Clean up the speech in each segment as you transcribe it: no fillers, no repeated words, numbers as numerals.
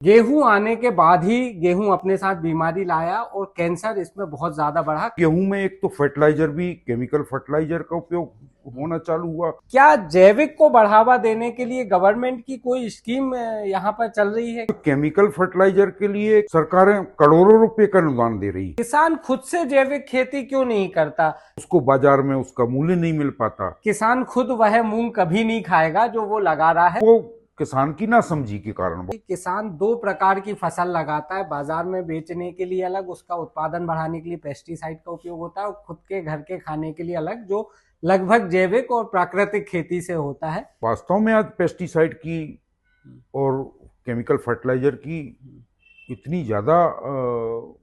गेहूं आने के बाद ही गेहूं अपने साथ बीमारी लाया और कैंसर इसमें बहुत ज्यादा बढ़ा। गेहूं में एक तो फर्टिलाइजर भी केमिकल फर्टिलाइजर का उपयोग होना चालू हुआ। क्या जैविक को बढ़ावा देने के लिए गवर्नमेंट की कोई स्कीम यहाँ पर चल रही है? केमिकल फर्टिलाइजर के लिए सरकारें करोड़ों रुपए का अनुदान दे रही है। किसान खुद से जैविक खेती क्यों नहीं करता? उसको बाजार में उसका मूल्य नहीं मिल पाता। किसान खुद वह मूंग कभी नहीं खाएगा जो वो लगा रहा है। वो किसान की ना समझी के कारण किसान दो प्रकार की फसल लगाता है, बाजार में बेचने के लिए अलग, उसका उत्पादन बढ़ाने के लिए पेस्टिसाइड का उपयोग होता है, और खुद के घर के खाने के लिए अलग, जो लगभग जैविक और प्राकृतिक खेती से होता है। वास्तव में आज पेस्टिसाइड की और केमिकल फर्टिलाइजर की इतनी ज्यादा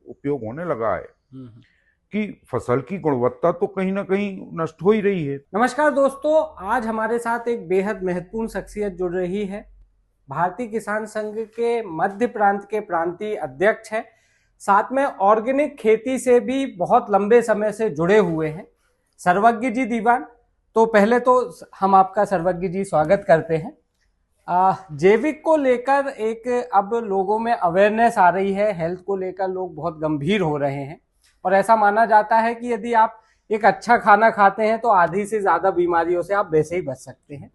उपयोग होने लगा है कि फसल की गुणवत्ता तो कहीं ना कहीं नष्ट हो ही रही है। नमस्कार दोस्तों, आज हमारे साथ एक बेहद महत्वपूर्ण शख्सियत जुड़ रही है। भारतीय किसान संघ के मध्य प्रांत के प्रांतीय अध्यक्ष है, साथ में ऑर्गेनिक खेती से भी बहुत लंबे समय से जुड़े हुए हैं, सर्वज्ञ जी दीवान। तो पहले तो हम आपका सर्वज्ञ जी स्वागत करते हैं। जैविक को लेकर एक अब लोगों में अवेयरनेस आ रही है, हेल्थ को लेकर लोग बहुत गंभीर हो रहे हैं, और ऐसा माना जाता है कि यदि आप एक अच्छा खाना खाते हैं तो आधी से ज्यादा बीमारियों से आप वैसे ही बच सकते हैं।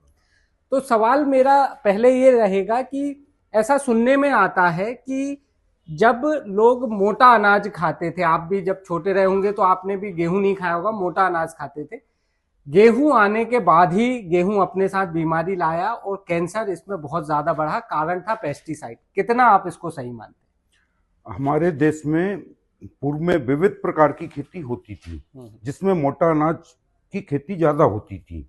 तो सवाल मेरा पहले ये रहेगा कि ऐसा सुनने में आता है कि जब लोग मोटा अनाज खाते थे, आप भी जब छोटे रहे होंगे तो आपने भी गेहूं नहीं खाया होगा, मोटा अनाज खाते थे। गेहूं आने के बाद ही गेहूं अपने साथ बीमारी लाया और कैंसर इसमें बहुत ज्यादा बढ़ा। कारण था पेस्टिसाइड। कितना आप इसको सही मानते हैं? हमारे देश में पूर्व में विविध प्रकार की खेती होती थी, जिसमें मोटा अनाज की खेती ज्यादा होती थी।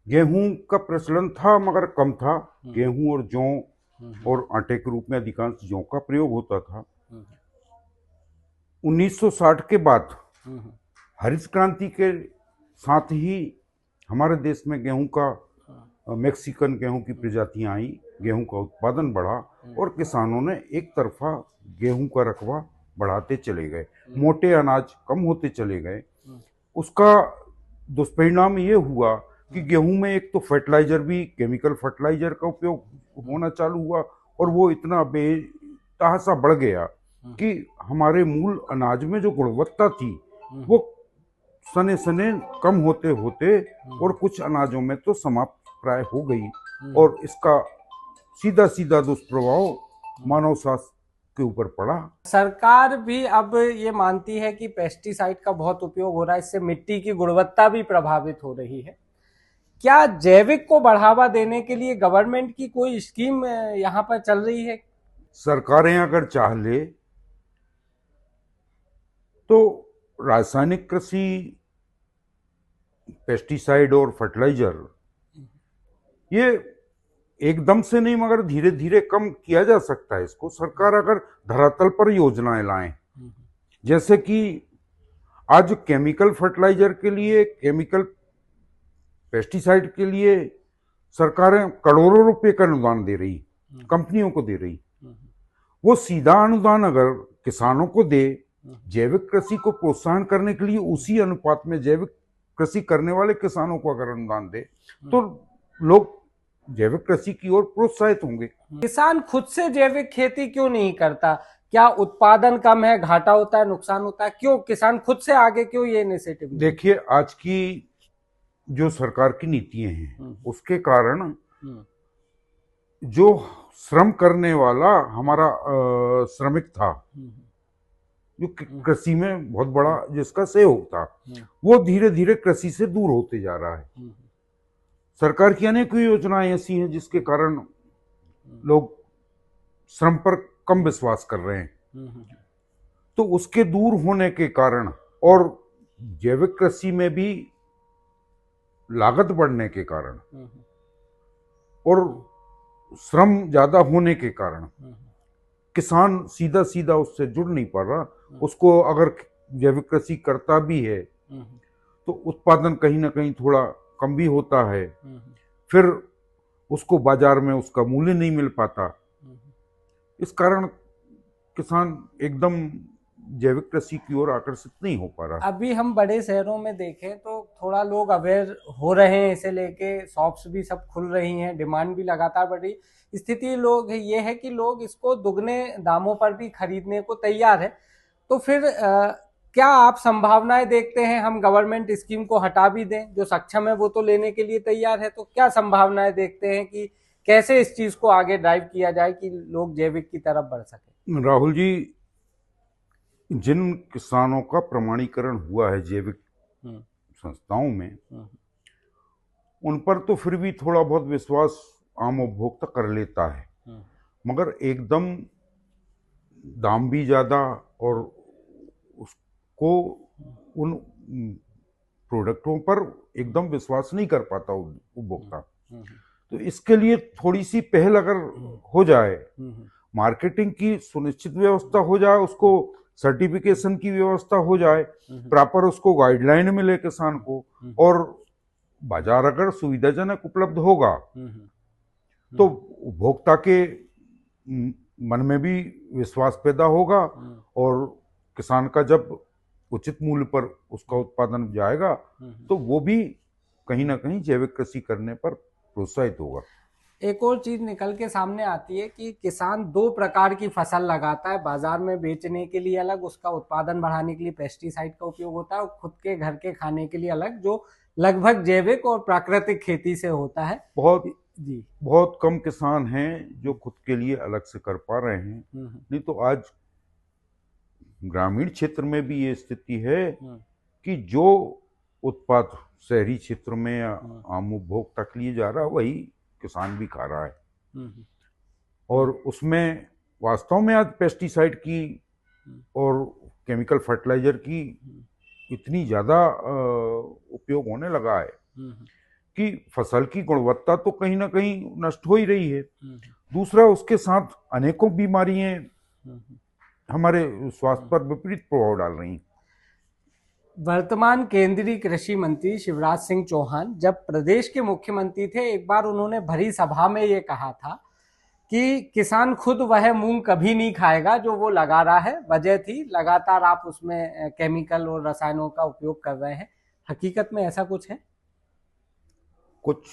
गेहूं का प्रचलन था मगर कम था। गेहूं और जौ और आटे के रूप में अधिकांश जौ का प्रयोग होता था। 1960 के बाद हरित क्रांति के साथ ही हमारे देश में गेहूं का मैक्सिकन गेहूं की प्रजातियां आई, गेहूं का उत्पादन बढ़ा और किसानों ने एक तरफा गेहूं का रकबा बढ़ाते चले गए, मोटे अनाज कम होते चले गए। उसका दुष्परिणाम ये हुआ कि गेहूं में एक तो फर्टिलाइजर भी केमिकल फर्टिलाइजर का उपयोग होना चालू हुआ और वो इतना बेतहाशा बढ़ गया कि हमारे मूल अनाज में जो गुणवत्ता थी वो सने सने कम होते होते और कुछ अनाजों में तो समाप्त प्राय हो गई, और इसका सीधा सीधा दुष्प्रभाव मानव स्वास्थ्य के ऊपर पड़ा। सरकार भी अब ये मानती है कि पेस्टिसाइड का बहुत उपयोग हो रहा है, इससे मिट्टी की गुणवत्ता भी प्रभावित हो रही है। क्या जैविक को बढ़ावा देने के लिए गवर्नमेंट की कोई स्कीम यहाँ पर चल रही है? सरकारें अगर चाह ले तो रासायनिक कृषि, पेस्टिसाइड और फर्टिलाइजर ये एकदम से नहीं मगर धीरे धीरे कम किया जा सकता है। इसको सरकार अगर धरातल पर योजनाएं लाएं, जैसे कि आज केमिकल फर्टिलाइजर के लिए, केमिकल पेस्टिसाइड के लिए सरकारें करोड़ों रुपए का अनुदान दे रही, कंपनियों को दे रही। वो सीधा अनुदान अगर किसानों को दे, जैविक कृषि को प्रोत्साहन करने के लिए उसी अनुपात में जैविक कृषि करने वाले किसानों को अगर अनुदान दे तो लोग जैविक कृषि की ओर प्रोत्साहित होंगे। किसान खुद से जैविक खेती क्यों नहीं करता? क्या उत्पादन कम है, घाटा होता है, नुकसान होता है? क्यों किसान खुद से आगे क्यों ये इनिशिएटिव? देखिए, आज की जो सरकार की नीतियां हैं उसके कारण जो श्रम करने वाला हमारा श्रमिक था, जो कृषि में बहुत बड़ा जिसका सहयोग था, वो धीरे धीरे कृषि से दूर होते जा रहा है। सरकार की अनेक योजनाएं ऐसी हैं जिसके कारण लोग श्रम पर कम विश्वास कर रहे हैं। तो उसके दूर होने के कारण और जैविक कृषि में भी लागत बढ़ने के कारण और श्रम ज्यादा होने के कारण किसान सीधा सीधा उससे जुड़ नहीं पा रहा। उसको अगर जैविक कृषि करता भी है तो उत्पादन कहीं ना कहीं थोड़ा कम भी होता है, फिर उसको बाजार में उसका मूल्य नहीं मिल पाता। इस कारण किसान एकदम जैविक कृषि की ओर आकर्षित नहीं हो पा रहा। अभी हम बड़े शहरों में देखें तो थोड़ा लोग अवेयर हो रहे हैं, इसे लेके शॉप्स भी सब खुल रही हैं, डिमांड भी लगातार बढ़ रही। स्थिति लोग ये है कि लोग इसको दुगने दामों पर भी खरीदने को तैयार है। तो फिर क्या आप संभावनाएं देखते हैं, हम गवर्नमेंट स्कीम को हटा भी दें, जो सक्षम है वो तो लेने के लिए तैयार है, तो क्या संभावनाएं देखते हैं कि कैसे इस चीज को आगे ड्राइव किया जाए कि लोग जैविक की तरफ बढ़ सके? राहुल जी, जिन किसानों का प्रमाणीकरण हुआ है जैविक संस्थाओं में, उन पर तो फिर भी थोड़ा बहुत विश्वास आम उपभोक्ता कर लेता है, मगर एकदम दाम भी ज्यादा और उसको उन प्रोडक्टों पर एकदम विश्वास नहीं कर पाता उपभोक्ता। तो इसके लिए थोड़ी सी पहल अगर हो जाए, मार्केटिंग की सुनिश्चित व्यवस्था हो जाए, उसको सर्टिफिकेशन की व्यवस्था हो जाए, प्रॉपर उसको गाइडलाइन मिले किसान को, और बाजार अगर सुविधाजनक उपलब्ध होगा तो उपभोक्ता के मन में भी विश्वास पैदा होगा, और किसान का जब उचित मूल्य पर उसका उत्पादन जाएगा तो वो भी कहीं ना कहीं जैविक कृषि करने पर प्रोत्साहित होगा। एक और चीज निकल के सामने आती है कि किसान दो प्रकार की फसल लगाता है, बाजार में बेचने के लिए अलग, उसका उत्पादन बढ़ाने के लिए पेस्टिसाइड का उपयोग होता है, और खुद के घर के खाने के लिए अलग, जो लगभग जैविक और प्राकृतिक खेती से होता है। बहुत कम किसान हैं जो खुद के लिए अलग से कर पा रहे हैं, नहीं तो आज ग्रामीण क्षेत्र में भी ये स्थिति है कि जो उत्पाद शहरी क्षेत्र में या आम उपभोक्ता के लिए जा रहा है वही किसान भी खा रहा है, और उसमें वास्तव में आज पेस्टिसाइड की और केमिकल फर्टिलाइजर की इतनी ज्यादा उपयोग होने लगा है कि फसल की गुणवत्ता तो कहीं ना कहीं नष्ट हो ही रही है। दूसरा, उसके साथ अनेकों बीमारियां हमारे स्वास्थ्य पर विपरीत प्रभाव डाल रही हैं। वर्तमान केंद्रीय कृषि मंत्री शिवराज सिंह चौहान जब प्रदेश के मुख्यमंत्री थे, एक बार उन्होंने भरी सभा में ये कहा था कि किसान खुद वह मूंग कभी नहीं खाएगा जो वो लगा रहा है। वजह थी लगातार आप उसमें केमिकल और रसायनों का उपयोग कर रहे हैं। हकीकत में ऐसा कुछ है? कुछ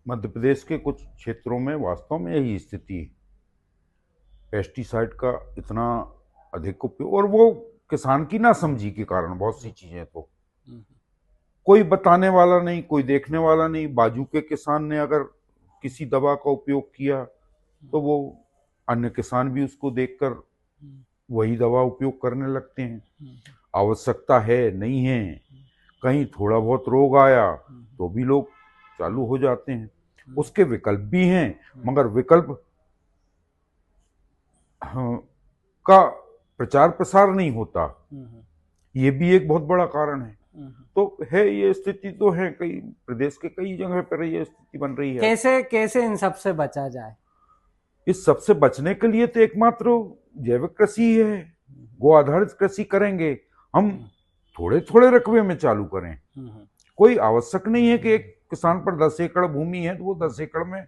मध्य प्रदेश के कुछ क्षेत्रों में वास्तव में यही स्थिति है, पेस्टिसाइड का इतना अधिक उपयोग, और वो किसान की ना समझी के कारण बहुत सी चीजें तो कोई बताने वाला नहीं, कोई देखने वाला नहीं। बाजू के किसान ने अगर किसी दवा का उपयोग किया तो वो अन्य किसान भी उसको देखकर वही दवा उपयोग करने लगते हैं। आवश्यकता है नहीं है, कहीं थोड़ा बहुत रोग आया तो भी लोग चालू हो जाते हैं। उसके विकल्प भी हैं, मगर विकल्प का प्रचार प्रसार नहीं होता, ये भी एक बहुत बड़ा कारण है। तो है ये स्थिति तो है, कई प्रदेश के कई जगह पर ये स्थिति बन रही है। कैसे इन सब से बचा जाए? इस सब से बचने के लिए तो एकमात्र जैविक कृषि है। गो आधारित कृषि करेंगे हम, थोड़े थोड़े रकबे में चालू करें। कोई आवश्यक नहीं है कि एक किसान पर 10 एकड़ भूमि है तो वो 10 एकड़ में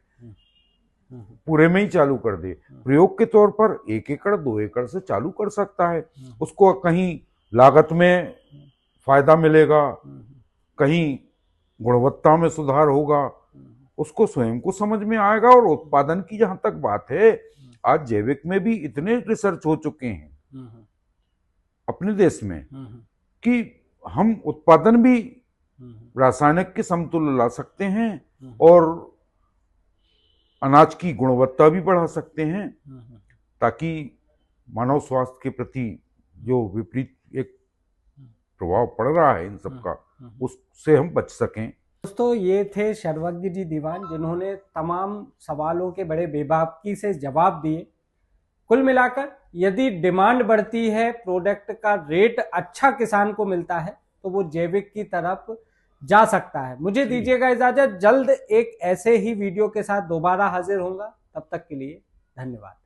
पूरे में ही चालू कर दे। प्रयोग के तौर पर 1 एकड़ 2 एकड़ से चालू कर सकता है। उसको कहीं लागत में फायदा मिलेगा, कहीं गुणवत्ता में सुधार होगा, उसको स्वयं को समझ में आएगा। और उत्पादन की जहां तक बात है, आज जैविक में भी इतने रिसर्च हो चुके हैं अपने देश में कि हम उत्पादन भी रासायनिक के समतुल्य ला सकते हैं और अनाज की गुणवत्ता भी बढ़ा सकते हैं, ताकि मानव स्वास्थ्य के प्रति जो विपरीत एक प्रभाव पड़ रहा है इन सब का, उससे हम बच सकें। दोस्तों, ये थे सर्वज्ञ जी दीवान, जिन्होंने तमाम सवालों के बड़े बेबाकी से जवाब दिए। कुल मिलाकर यदि डिमांड बढ़ती है, प्रोडक्ट का रेट अच्छा किसान को मिलता है, तो वो जैविक की तरफ जा सकता है। मुझे दीजिएगा इजाजत, जल्द एक ऐसे ही वीडियो के साथ दोबारा हाजिर होऊंगा। तब तक के लिए धन्यवाद।